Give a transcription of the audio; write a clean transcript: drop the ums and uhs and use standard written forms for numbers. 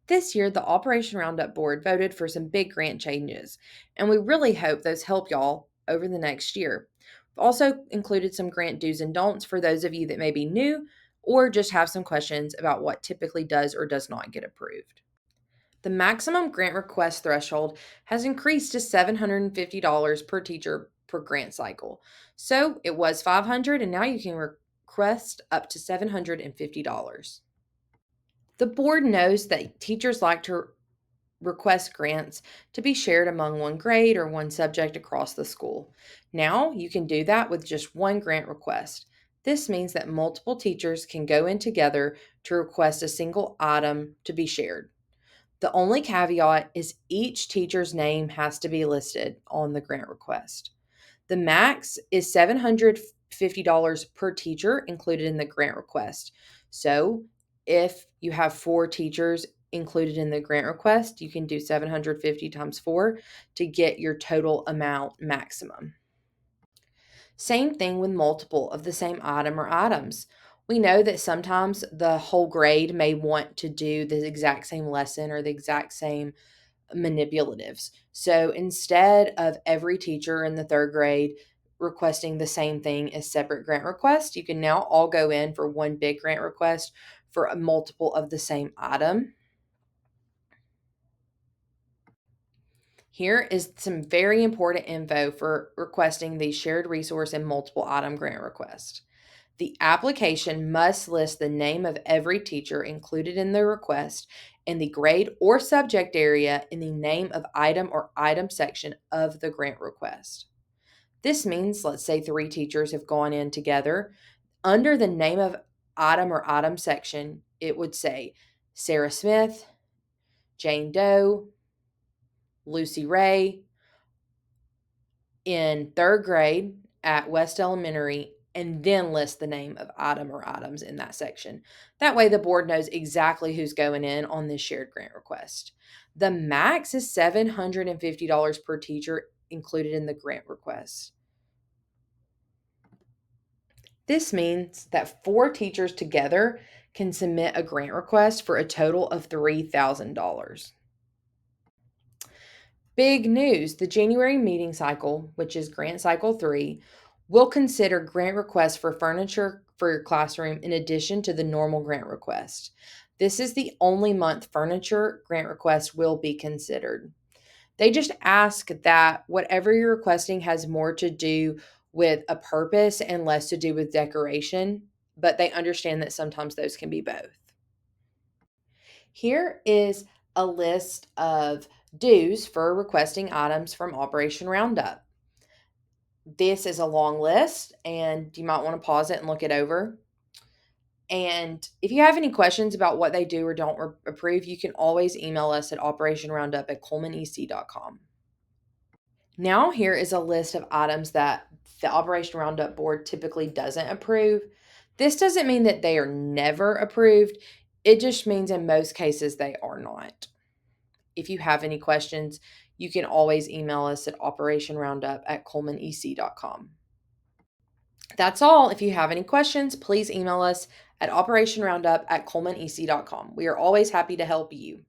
This year, the Operation Roundup board voted for some big grant changes, and we really hope those help y'all over the next year. We've also included some grant do's and don'ts for those of you that may be new or just have some questions about what typically does or does not get approved. The maximum grant request threshold has increased to $750 per teacher per grant cycle. So it was $500 and now you can request up to $750. The board knows that teachers like to request grants to be shared among one grade or one subject across the school. Now you can do that with just one grant request. This means that multiple teachers can go in together to request a single item to be shared. The only caveat is each teacher's name has to be listed on the grant request. The max is $750 per teacher included in the grant request. So, if you have 4 teachers included in the grant request, you can do 750 times 4 to get your total amount maximum. Same thing with multiple of the same item or items. We know that sometimes the whole grade may want to do the exact same lesson or the exact same manipulatives. So instead of every teacher in the 3rd grade requesting the same thing as separate grant requests, you can now all go in for one big grant request for a multiple of the same item. Here is some very important info for requesting the shared resource and multiple item grant request. The application must list the name of every teacher included in the request and the grade or subject area in the name of item or item section of the grant request. This means, let's say 3 teachers have gone in together. Under the name of item or item section, it would say Sarah Smith, Jane Doe, Lucy Ray in 3rd grade at West Elementary, and then list the name of item or items in that section. That way, the board knows exactly who's going in on this shared grant request. The max is $750 per teacher included in the grant request. This means that 4 teachers together can submit a grant request for a total of $3,000. Big news, the January meeting cycle, which is grant cycle 3, will consider grant requests for furniture for your classroom in addition to the normal grant request. This is the only month furniture grant requests will be considered. They just ask that whatever you're requesting has more to do with a purpose and less to do with decoration, but they understand that sometimes those can be both. Here is a list of dues for requesting items from Operation Roundup. This is a long list, and you might want to pause it and look it over. And if you have any questions about what they do or don't approve, you can always email us at operationroundup@colemanec.com. Now, here is a list of items that the Operation Roundup board typically doesn't approve. This doesn't mean that they are never approved, it just means in most cases they are not. If you have any questions, you can always email us at operationroundup@colemanec.com. That's all. If you have any questions, please email us at operationroundup@colemanec.com. We are always happy to help you.